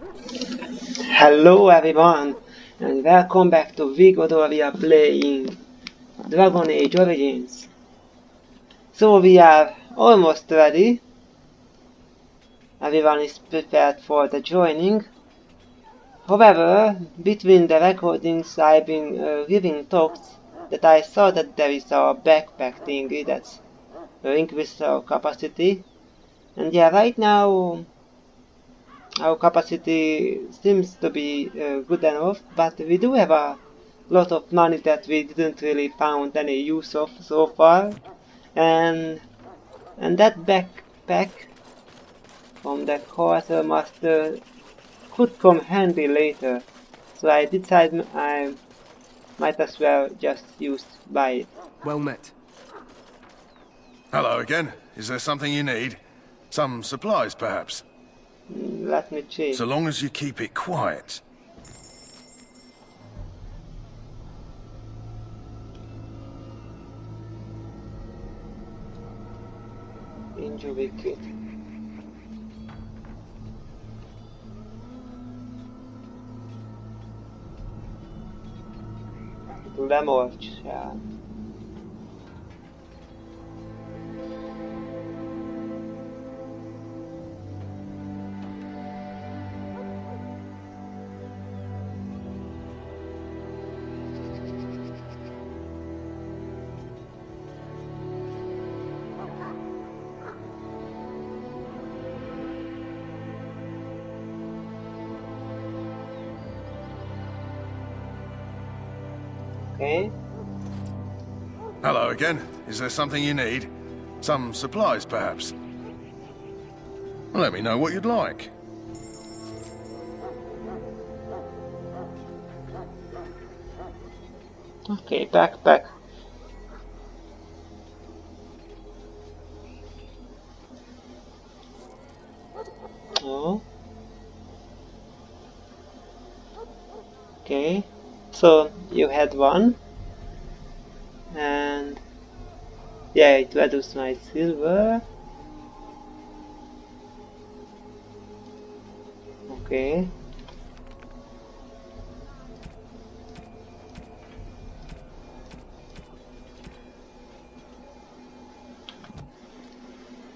Hello everyone, and welcome back to Vigodor. We are playing Dragon Age Origins. So we are almost ready. Everyone is prepared for the joining. However, between the recordings I've been giving talks that I saw that there is a backpack thingy that's increases our capacity. And yeah, right now our capacity seems to be good enough, but we do have a lot of money that we didn't really found any use of so far, and that backpack from the quartermaster could come handy later, so I decided I might as well just buy it. Well met. Hello again. Is there something you need? Some supplies, perhaps? Let me check. So long as you keep it quiet. Injury kit. Lemorcság. Okay. Hello again. Is there something you need? Some supplies, perhaps? Let me know what you'd like. Okay, backpack. Oh. Okay. So you had one, and yeah, it reduced my silver. Okay.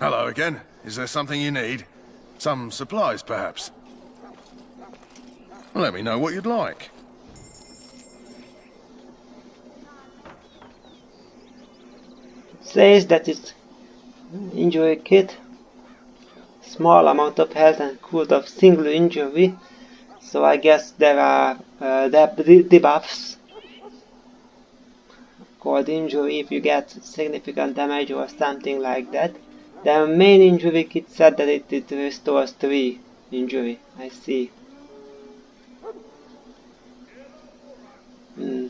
Hello again. Is there something you need? Some supplies, perhaps? Let me know what you'd like. It says that it's injury kit, small amount of health and cooled of single injury. So I guess there are debuffs called injury if you get significant damage or something like that. The main injury kit said that it restores 3 injury. I see. Hmm.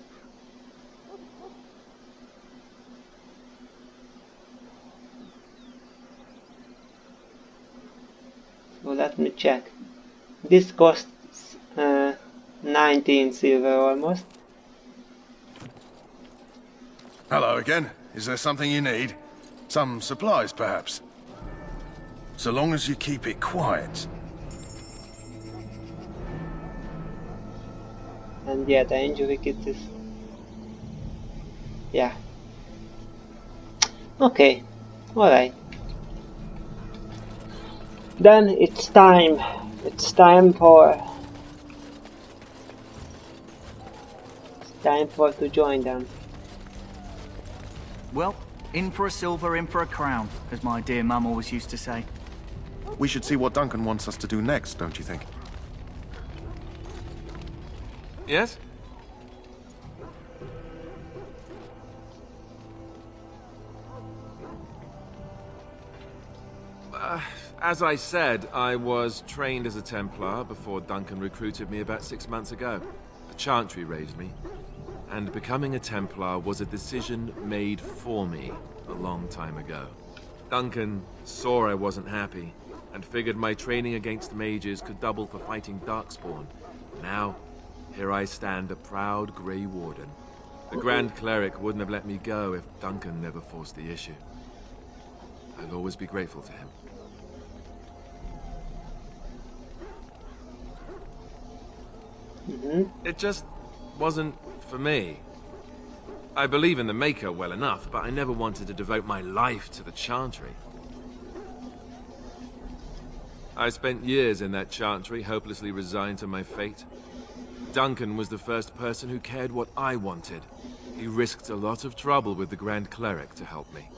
So let me check. This costs 19 silver almost. Hello again. Is there something you need? Some supplies, perhaps? So long as you keep it quiet. And yeah, the injury kit is... yeah. Okay. Alright. Then it's time. It's time for... to join them. Well, in for a silver, in for a crown, as my dear mum always used to say. We should see what Duncan wants us to do next, don't you think? Yes? As I said, I was trained as a Templar before Duncan recruited me about 6 months ago. The Chantry raised me, and becoming a Templar was a decision made for me a long time ago. Duncan saw I wasn't happy, and figured my training against mages could double for fighting Darkspawn. Now, here I stand, a proud Grey Warden. The Grand Cleric wouldn't have let me go if Duncan never forced the issue. I'll always be grateful to him. It just wasn't for me. I believe in the Maker well enough, but I never wanted to devote my life to the Chantry. I spent years in that Chantry, hopelessly resigned to my fate. Duncan was the first person who cared what I wanted. He risked a lot of trouble with the Grand Cleric to help me.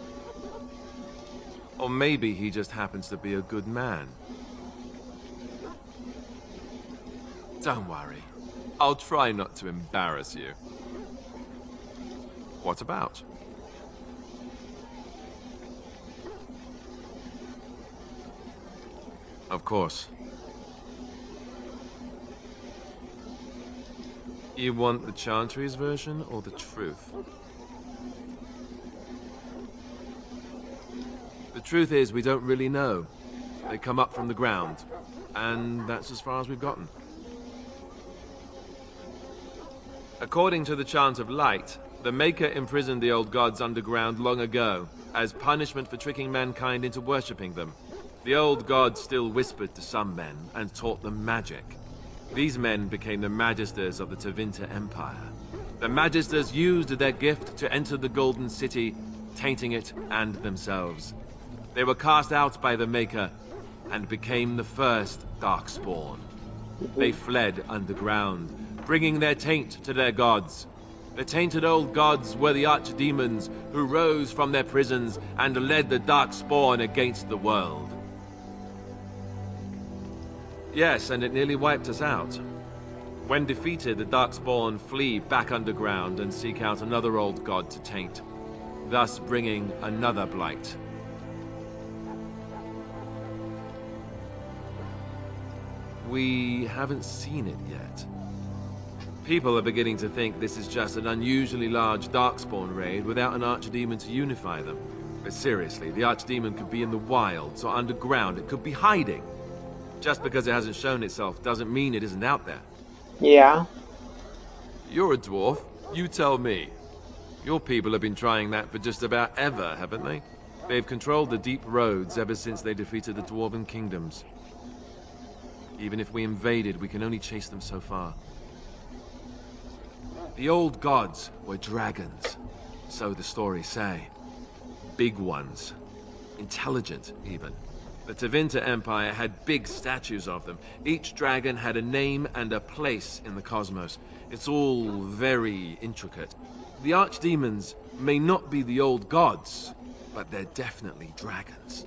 Or maybe he just happens to be a good man. Don't worry. I'll try not to embarrass you. What about? Of course. You want the Chantry's version or the truth? The truth is, we don't really know. They come up from the ground, and that's as far as we've gotten. According to the Chant of Light, the Maker imprisoned the old gods underground long ago, as punishment for tricking mankind into worshipping them. The old gods still whispered to some men and taught them magic. These men became the Magisters of the Tevinter Empire. The Magisters used their gift to enter the Golden City, tainting it and themselves. They were cast out by the Maker and became the first Darkspawn. They fled underground, bringing their taint to their gods. The tainted old gods were the archdemons who rose from their prisons and led the Darkspawn against the world. Yes, and it nearly wiped us out. When defeated, the Darkspawn flee back underground and seek out another old god to taint, thus bringing another blight. We haven't seen it yet. People are beginning to think this is just an unusually large Darkspawn raid without an archdemon to unify them. But seriously, the archdemon could be in the wilds or underground. It could be hiding. Just because it hasn't shown itself doesn't mean it isn't out there. Yeah. You're a dwarf. You tell me. Your people have been trying that for just about ever, haven't they? They've controlled the deep roads ever since they defeated the Dwarven kingdoms. Even if we invaded, we can only chase them so far. The old gods were dragons, so the stories say. Big ones. Intelligent, even. The Tevinter Empire had big statues of them. Each dragon had a name and a place in the cosmos. It's all very intricate. The archdemons may not be the old gods, but they're definitely dragons.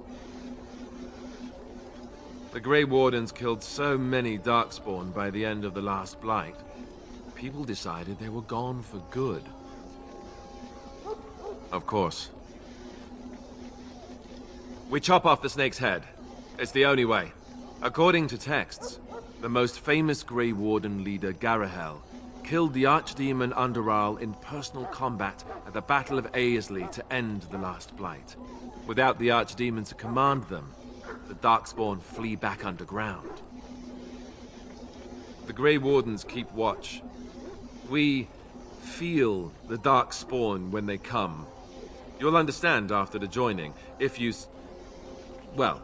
The Grey Wardens killed so many Darkspawn by the end of the last Blight, people decided they were gone for good. Of course. We chop off the snake's head. It's the only way. According to texts, the most famous Grey Warden leader, Garahel, killed the Archdemon Underal in personal combat at the Battle of Aesley to end the last Blight. Without the Archdemon to command them, the Darkspawn flee back underground. The Grey Wardens keep watch. We feel the Darkspawn when they come. You'll understand after the joining, if you... well,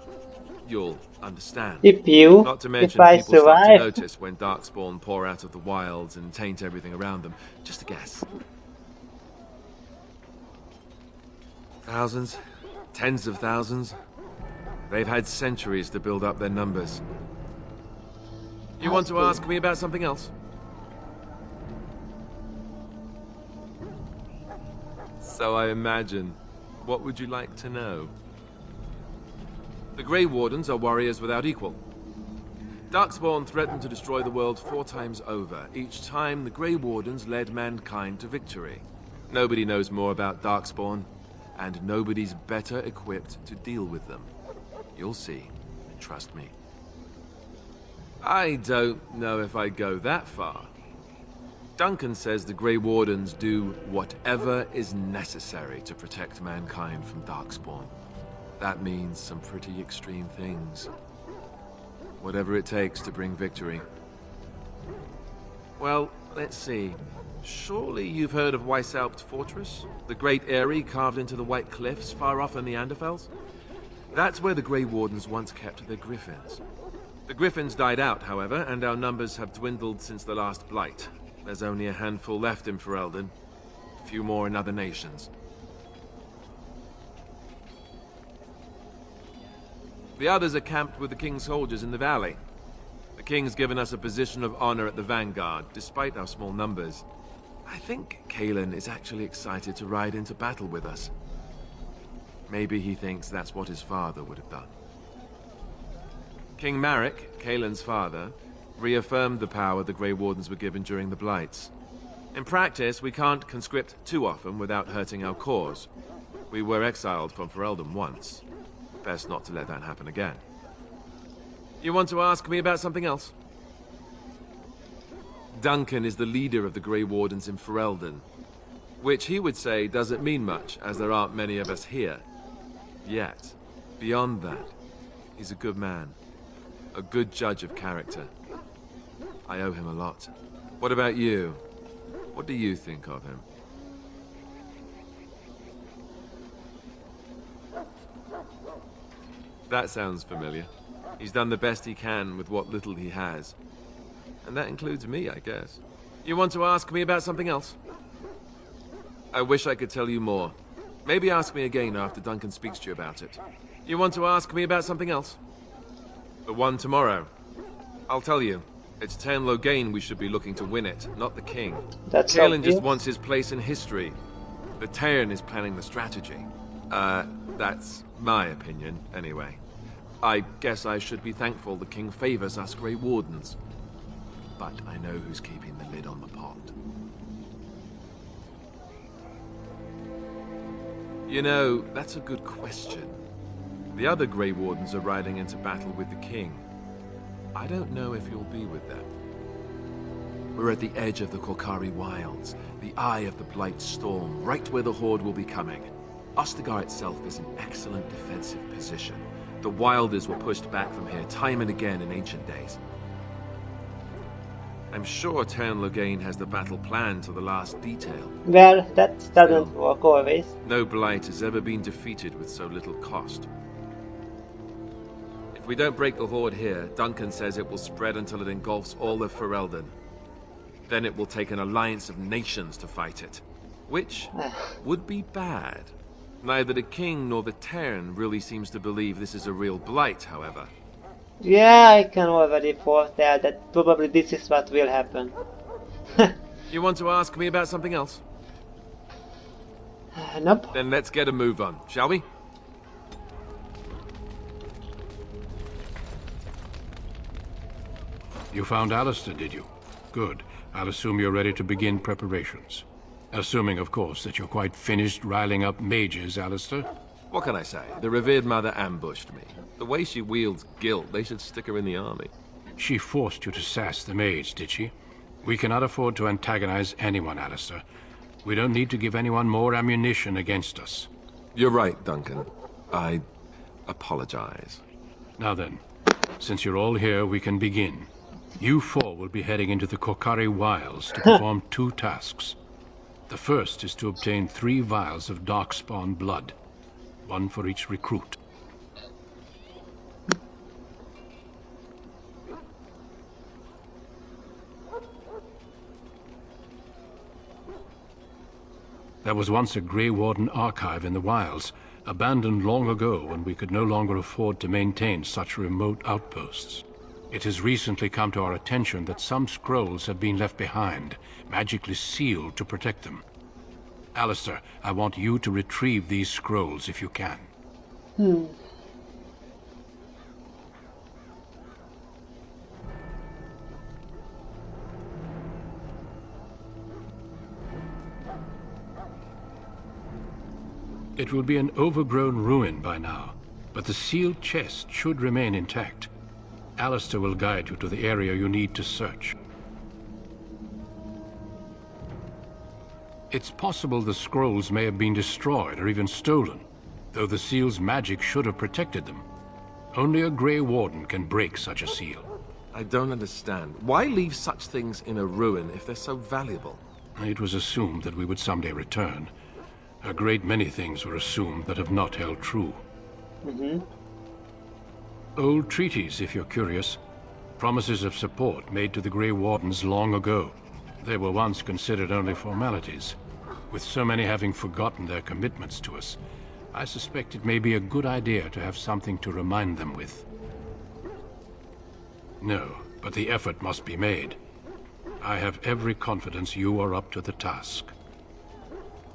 you'll understand. If Not to mention, I people start to survive. notice when Darkspawn pour out of the wilds and taint everything around them. Just a guess. Thousands? Tens of thousands? They've had centuries to build up their numbers. You want to ask me about something else? So I imagine. What would you like to know? The Grey Wardens are warriors without equal. Darkspawn threatened to destroy the world 4 times over. Each time, the Grey Wardens led mankind to victory. Nobody knows more about Darkspawn, and nobody's better equipped to deal with them. You'll see. Trust me. I don't know if I'd go that far. Duncan says the Grey Wardens do whatever is necessary to protect mankind from Darkspawn. That means some pretty extreme things. Whatever it takes to bring victory. Well, let's see. Surely you've heard of Weishaupt Fortress? The great eyrie carved into the White Cliffs far off in the Anderfels? That's where the Grey Wardens once kept their griffins. The Griffins died out, however, and our numbers have dwindled since the last Blight. There's only a handful left in Ferelden. A few more in other nations. The others are camped with the King's soldiers in the valley. The King's given us a position of honor at the vanguard, despite our small numbers. I think Cailan is actually excited to ride into battle with us. Maybe he thinks that's what his father would have done. King Marek, Cailan's father, reaffirmed the power the Grey Wardens were given during the Blights. In practice, we can't conscript too often without hurting our cause. We were exiled from Ferelden once. Best not to let that happen again. You want to ask me about something else? Duncan is the leader of the Grey Wardens in Ferelden, which he would say doesn't mean much, as there aren't many of us here. Yet, beyond that, he's a good man. A good judge of character. I owe him a lot. What about you? What do you think of him? That sounds familiar. He's done the best he can with what little he has. And that includes me, I guess. You want to ask me about something else? I wish I could tell you more. Maybe ask me again after Duncan speaks to you about it. You want to ask me about something else? The one tomorrow. I'll tell you. It's Teyrn Loghain we should be looking to win it, not the king. That's Cailan obvious. just wants his place in history. The Teyrn is planning the strategy. That's my opinion, anyway. I guess I should be thankful the king favors us Grey Wardens. But I know who's keeping the lid on the pot. You know, that's a good question. The other Grey Wardens are riding into battle with the king. I don't know if you'll be with them. We're at the edge of the Korcari Wilds, the eye of the Blight Storm, right where the Horde will be coming. Ostagar itself is an excellent defensive position. The Wilders were pushed back from here time and again in ancient days. I'm sure Teyrn Loghain has the battle planned to the last detail. Well, that doesn't work always. No Blight has ever been defeated with so little cost. If we don't break the Horde here, Duncan says it will spread until it engulfs all of Ferelden. Then it will take an alliance of nations to fight it. Which would be bad. Neither the king nor the Teyrn really seems to believe this is a real Blight, however. Yeah, I can already foretell that probably this is what will happen. You want to ask me about something else? Nope. Then let's get a move on, shall we? You found Alistair, did you? Good. I'll assume you're ready to begin preparations. Assuming, of course, that you're quite finished riling up mages, Alistair. What can I say? The revered mother ambushed me. The way she wields guilt, they should stick her in the army. She forced you to sass the mage, did she? We cannot afford to antagonize anyone, Alistair. We don't need to give anyone more ammunition against us. You're right, Duncan. I apologize. Now then, since you're all here, we can begin. You four will be heading into the Korcari Wilds to perform two tasks. The first is to obtain 3 vials of Darkspawn blood, 1 for each recruit. There was once a Grey Warden archive in the wilds, abandoned long ago when we could no longer afford to maintain such remote outposts. It has recently come to our attention that some scrolls have been left behind, magically sealed to protect them. Alistair, I want you to retrieve these scrolls if you can. It will be an overgrown ruin by now, but the sealed chest should remain intact. Alistair will guide you to the area you need to search. It's possible the scrolls may have been destroyed or even stolen, though the seal's magic should have protected them. Only a Grey Warden can break such a seal. I don't understand. Why leave such things in a ruin if they're so valuable? It was assumed that we would someday return. A great many things were assumed that have not held true. Old treaties, if you're curious. Promises of support made to the Grey Wardens long ago. They were once considered only formalities. With so many having forgotten their commitments to us, I suspect it may be a good idea to have something to remind them with. No, but the effort must be made. I have every confidence you are up to the task.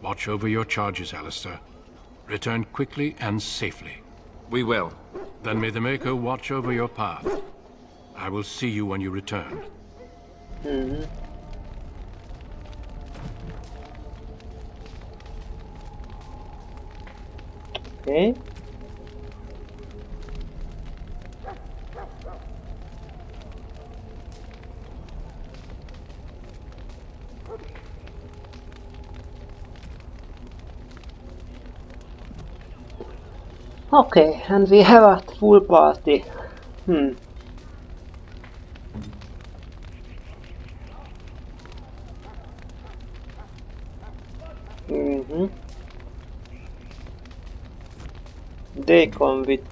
Watch over your charges, Alistair. Return quickly and safely. We will. Then may the Mako watch over your path. I will see you when you return. Okay. Okay, and we have a full party. They come with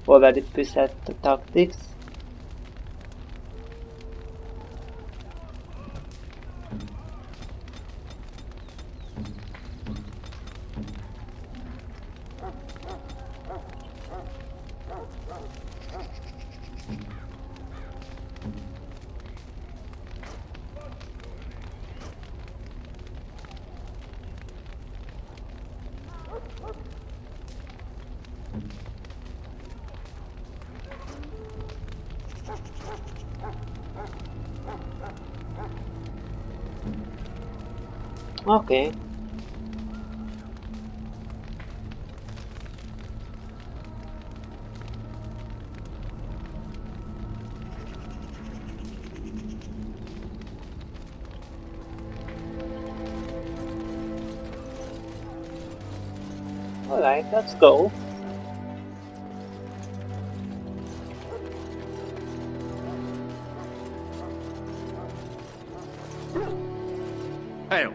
already preset tactics. Okay. Alright, let's go. Hail.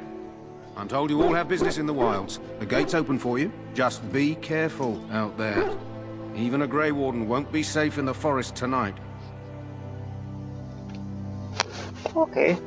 I'm told you all have business in the wilds. The gate's open for you. Just be careful out there. Even a Grey Warden won't be safe in the forest tonight. Okay.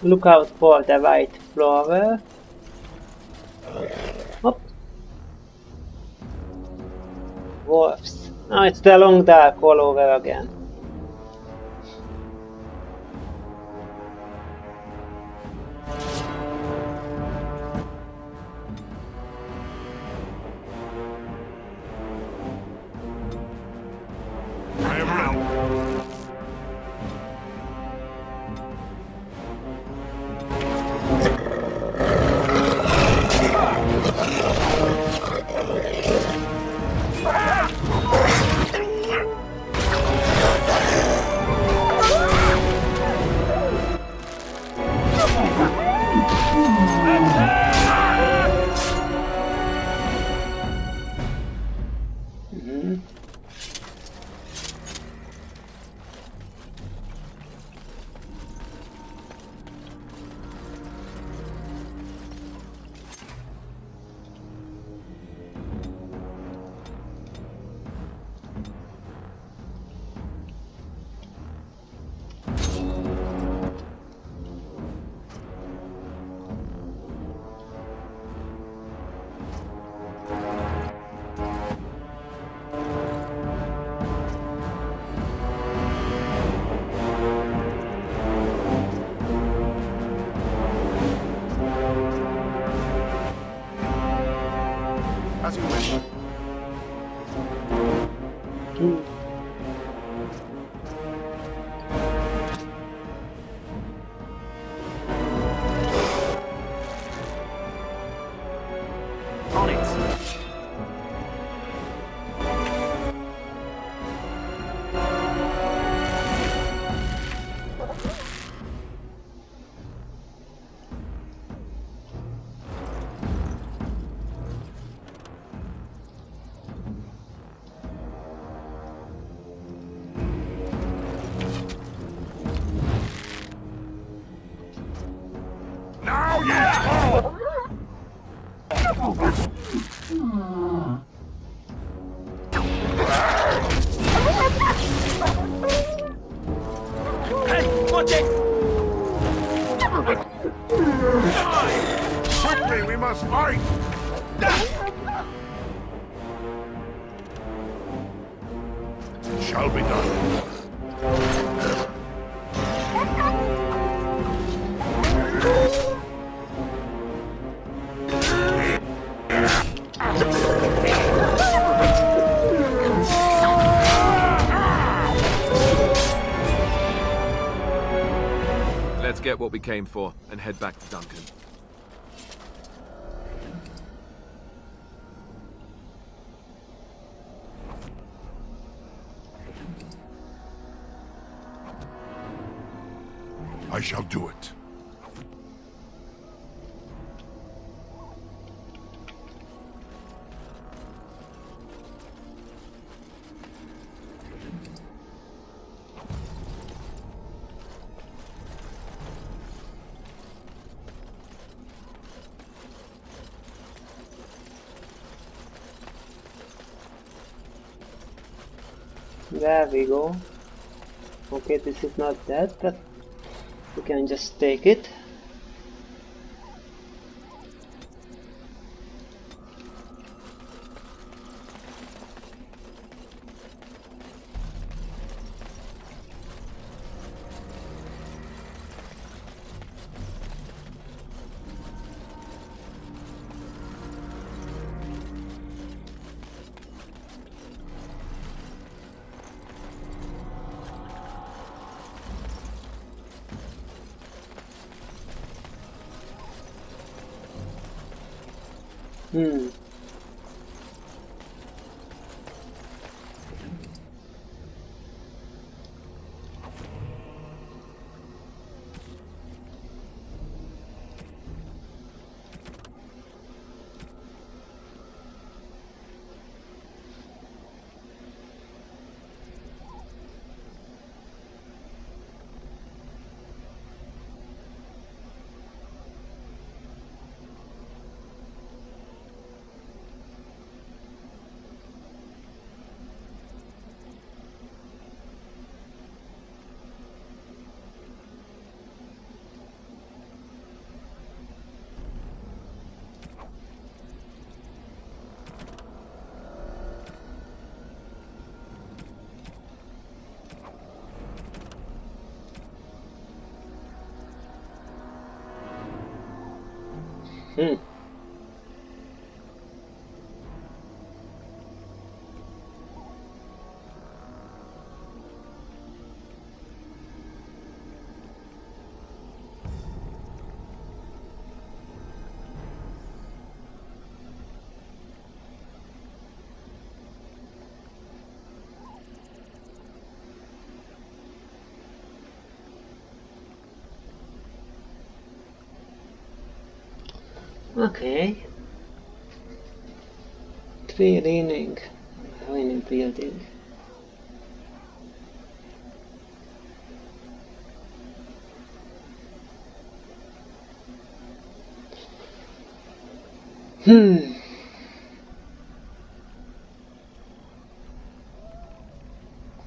Look out for the white flower. Hop. Wolves. Now it's the long dark all over again. us fight! It shall be done. Let's get what we came for and head back to Duncan. I shall do it. There we go. Okay, this is not that, but we can just take it. Okay. 3 leaning building.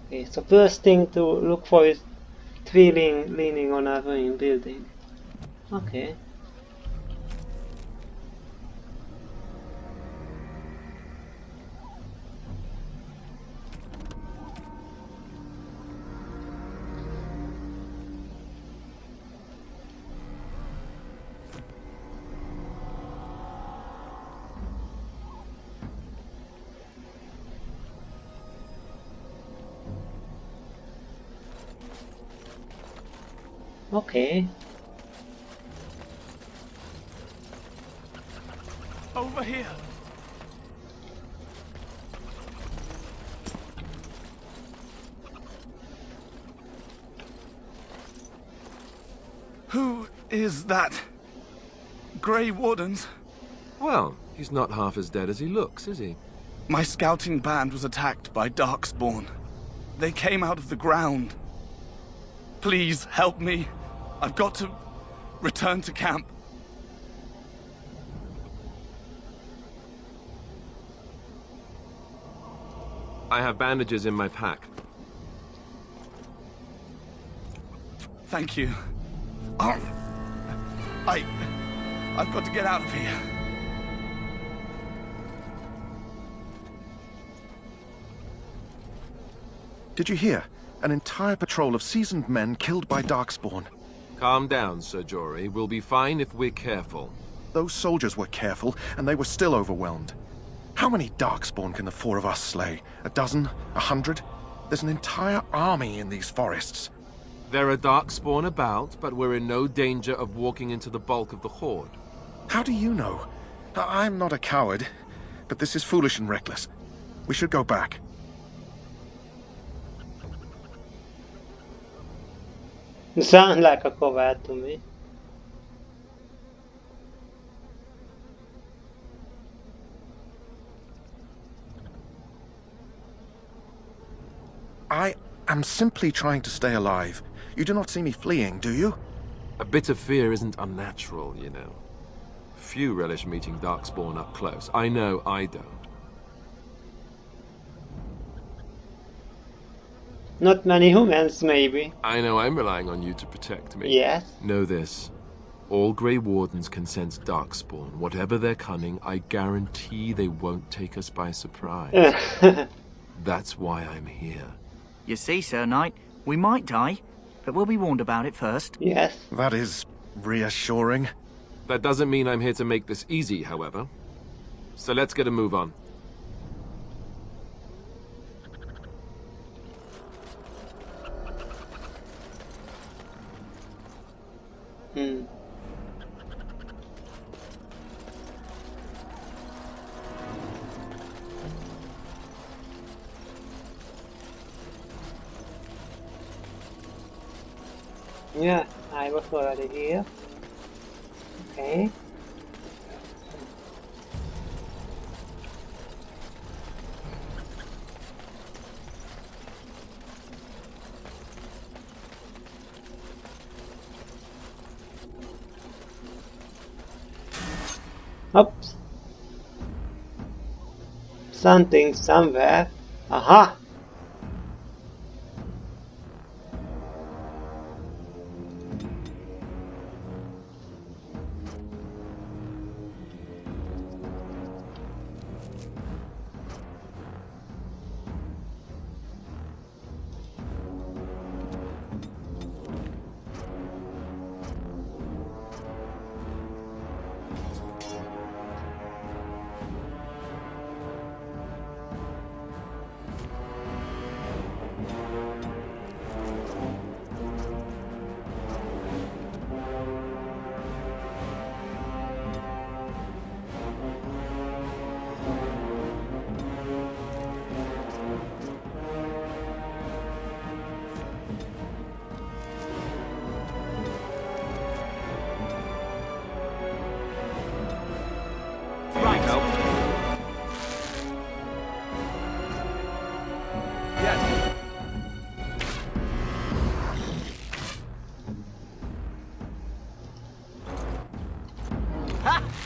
Okay, so first thing to look for is 3 leaning on a ruined building. Okay. Okay. Over here. Who is that? Grey Wardens? Well, he's not half as dead as he looks, is he? My scouting band was attacked by Darkspawn. They came out of the ground. Please help me. I've got to return to camp. I have bandages in my pack. Thank you. I've got to get out of here. Did you hear? An entire patrol of seasoned men killed by Darkspawn. Calm down, Sir Jory. We'll be fine if we're careful. Those soldiers were careful, and they were still overwhelmed. How many Darkspawn can the four of us slay? A dozen? 100? There's an entire army in these forests. There are Darkspawn about, but we're in no danger of walking into the bulk of the Horde. How do you know? I'm not a coward, but this is foolish and reckless. We should go back. You sound like a coward to me. I am simply trying to stay alive. You do not see me fleeing, do you? A bit of fear isn't unnatural, you know. Few relish meeting Darkspawn up close. I know I don't. Not many humans, maybe. I know I'm relying on you to protect me. Yes. Know this. All Grey Wardens can sense Darkspawn. Whatever their cunning, I guarantee they won't take us by surprise. That's why I'm here. You see, Sir Knight, we might die, but we'll be warned about it first. Yes. That is reassuring. That doesn't mean I'm here to make this easy, however. So let's get a move on. Yeah, I was already here. Okay. Oops. Something somewhere. Aha!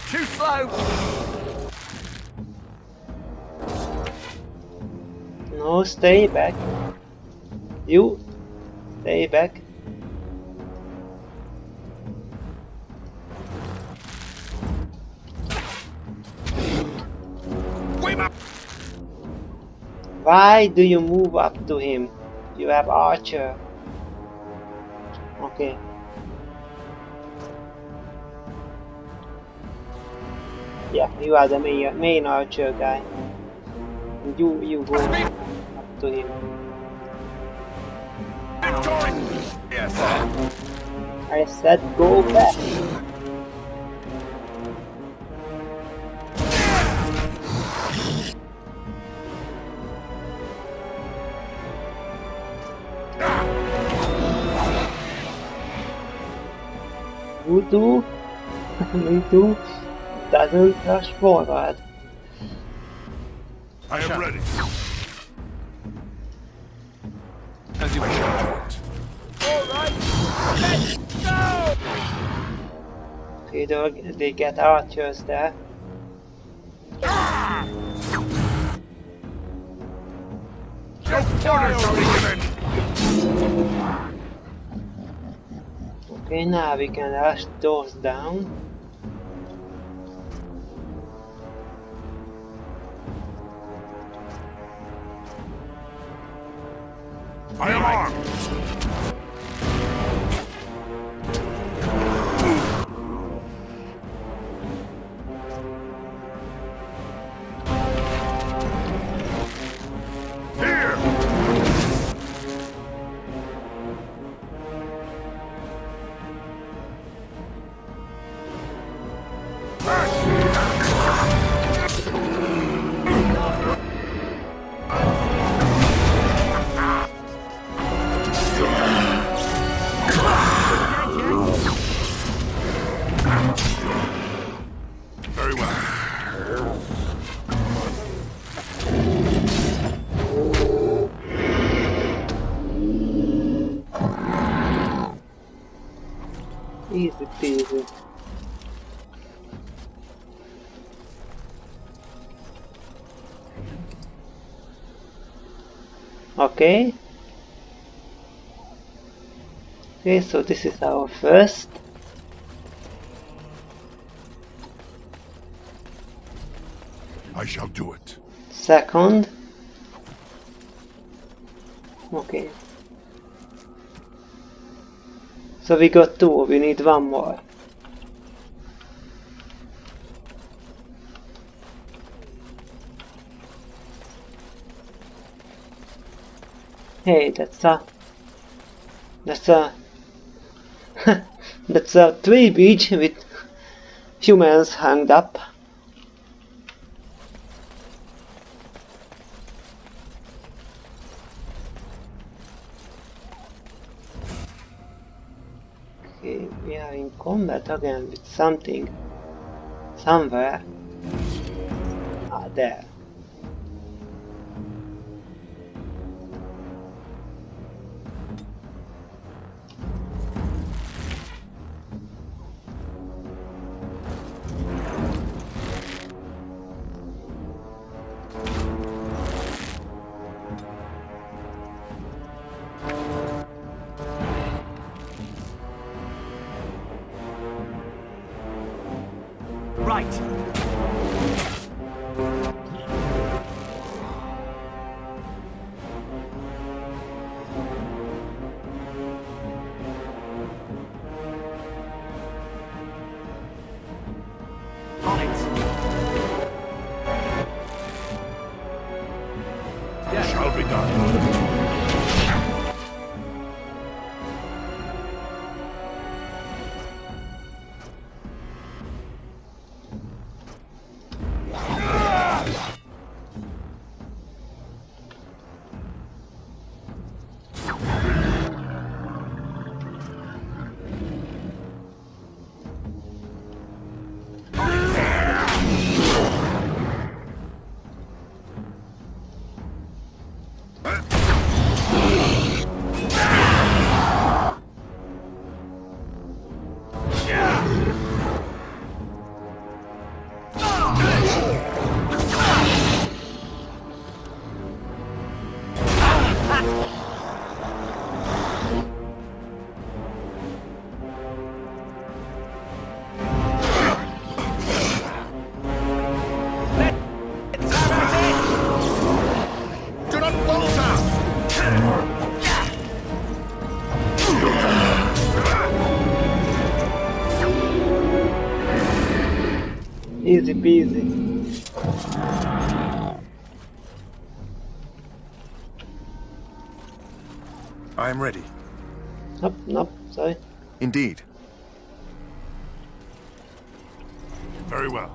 Too slow! No, stay back. You stay back. Why do you move up to him? You have Archer. Okay. Yeah, you are the main Archer guy. You go up to him. Yes. I said go back. You too? Me too? Doesn't rush forward. I am ready. As you wish. Okay, they get archers there. No orders are given. Okay, now we can rush those down. I am armed. Very well. Easy peasy. Okay. Okay, so this is our first. I shall do it. Second. Okay. So we got two, we need one more. Hey, that's a that's a tree beach with humans hanged up. Okay, we are in combat again with something. Somewhere. Ah, there. Right. On it. Shall be done. Easy peasy. I am ready. Nope, nope, sorry. Indeed. Very well.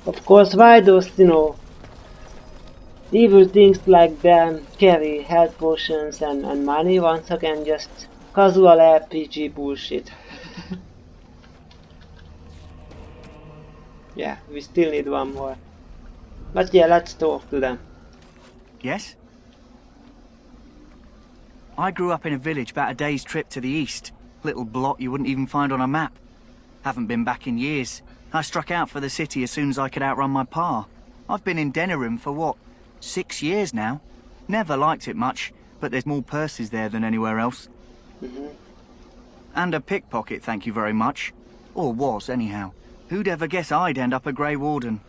Of course, why those, evil things like them carry health potions and money? Once again, just casual RPG bullshit. Yeah, we still need one more. But yeah, let's talk to them. Yes? I grew up in a village about a day's trip to the east. Little blot you wouldn't even find on a map. Haven't been back in years. I struck out for the city as soon as I could outrun my pa. I've been in Denerim for what, 6 years now? Never liked it much, but there's more purses there than anywhere else. And a pickpocket, thank you very much. Or was, anyhow. Who'd ever guess I'd end up a Grey Warden?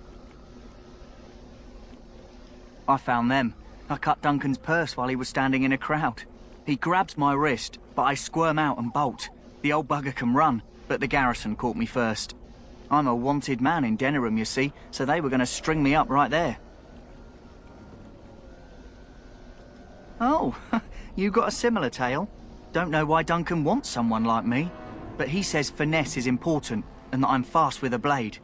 I found them. I cut Duncan's purse while he was standing in a crowd. He grabs my wrist, but I squirm out and bolt. The old bugger can run, but the garrison caught me first. I'm a wanted man in Denerim, you see, so they were going to string me up right there. Oh, you got a similar tale? Don't know why Duncan wants someone like me, but he says finesse is important and that I'm fast with a blade.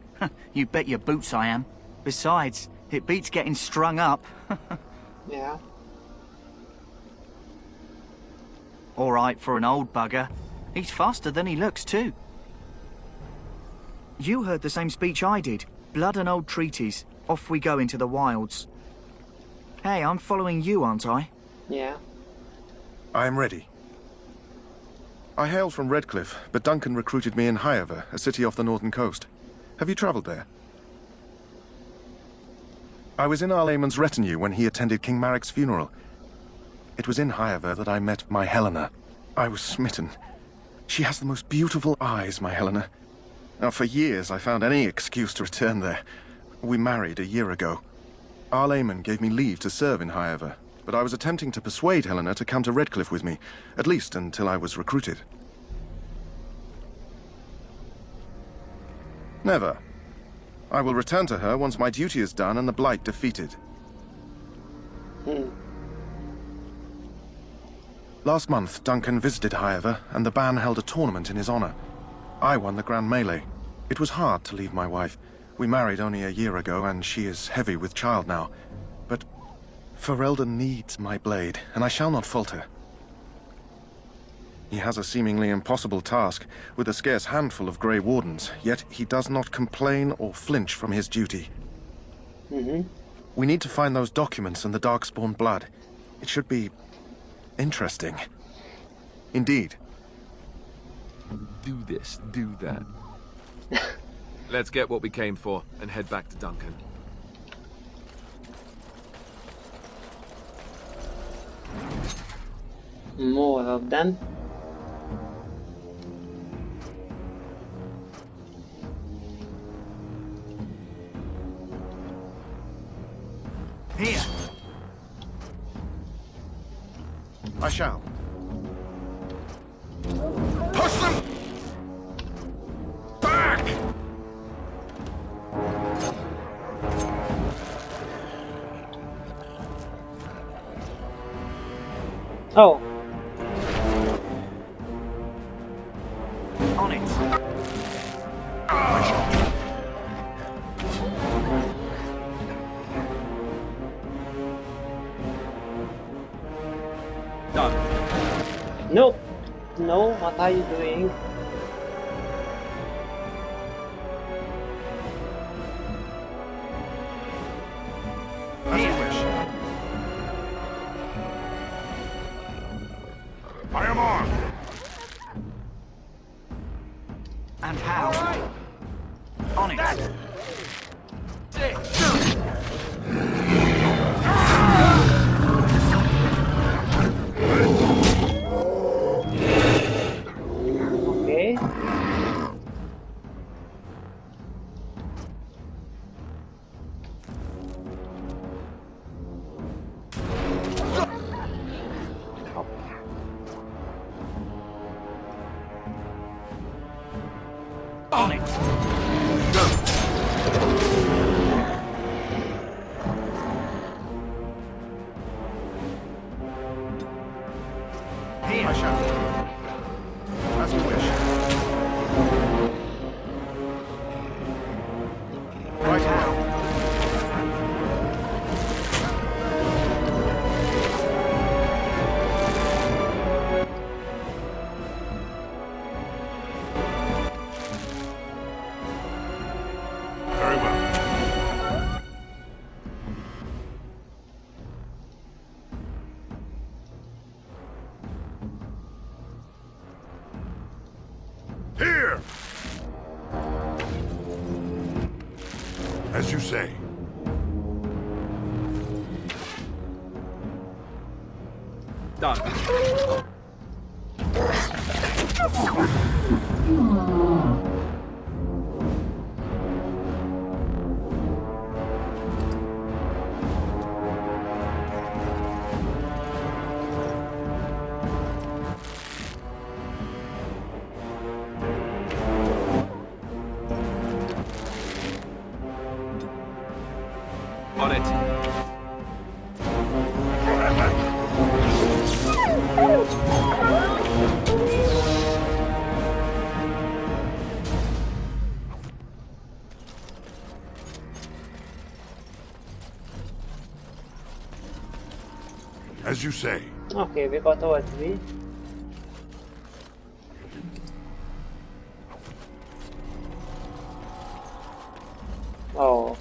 You bet your boots I am. Besides, it beats getting strung up. Yeah. All right for an old bugger. He's faster than he looks too. You heard the same speech I did. Blood and old treaties. Off we go into the wilds. Hey, I'm following you, aren't I? Yeah. I am ready. I hail from Redcliffe, but Duncan recruited me in Highever, a city off the northern coast. Have you traveled there? I was in Arlaemon's retinue when he attended King Maric's funeral. It was in Highever that I met my Helena. I was smitten. She has the most beautiful eyes, my Helena. Now, for years I found any excuse to return there. We married a year ago. Arlaemon gave me leave to serve in Highever, but I was attempting to persuade Helena to come to Redcliffe with me, at least until I was recruited. Never. I will return to her once my duty is done and the Blight defeated. Last month, Duncan visited Highever, and the band held a tournament in his honor. I won the Grand Melee. It was hard to leave my wife. We married only a year ago, and she is heavy with child now. But Ferelden needs my blade, and I shall not falter. He has a seemingly impossible task, with a scarce handful of Grey Wardens, yet he does not complain or flinch from his duty. We need to find those documents and the Darkspawn blood. It should be interesting. Indeed. Do this, do that. Let's get what we came for and head back to Duncan. More of them. Here. I shall. Push them! Back! Oh. On it. Done. Nope. No, what are you doing? As you wish. I am armed! And how? On it. Okay. On it. Here. I shall. As you wish. Right now. Very well. Here! As you say. Done. On it. As you say. Okay, we got all three. Oh.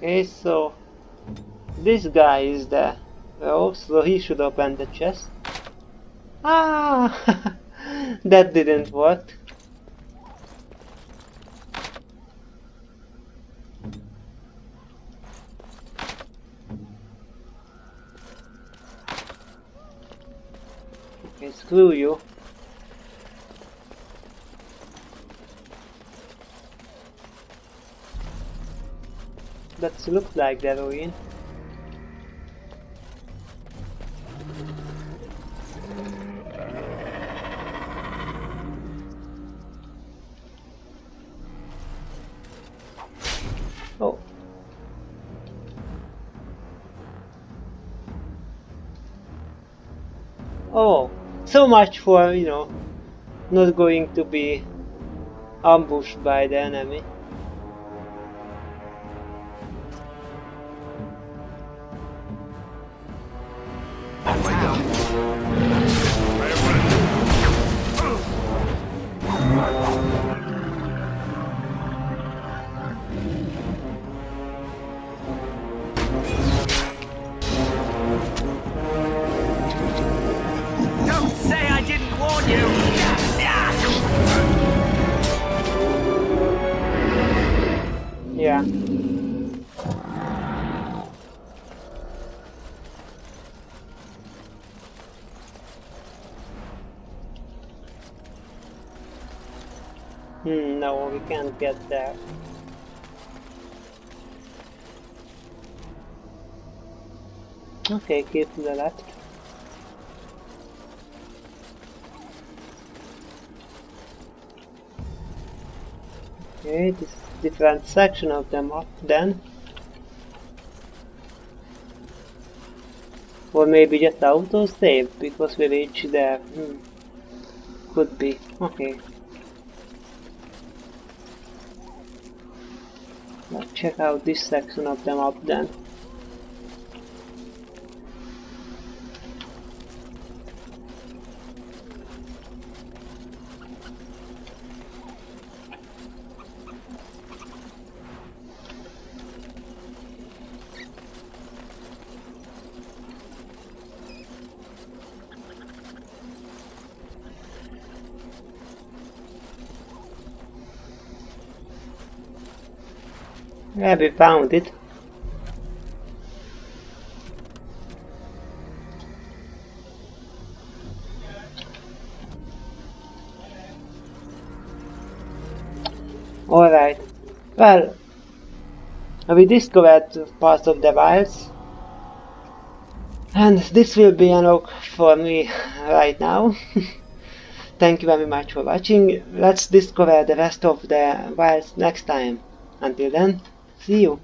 Okay, so this guy is the rogue, so he should open the chest. Ah, that didn't work. Okay, screw you. That looks like the ruin. Oh. Oh, so much for, you know, not going to be ambushed by the enemy. Don't say I didn't warn you! Yeah. No, we can't get there. Okay, keep to the left. Okay, this is different section of the map then. Or maybe just autosave because we reach there. Could be. Okay. Let's check out this section of the map then. Yeah, we found it. Alright. Well, we discovered parts of the wilds. And this will be enough for me right now. Thank you very much for watching. Let's discover the rest of the wilds next time. Until then, see you.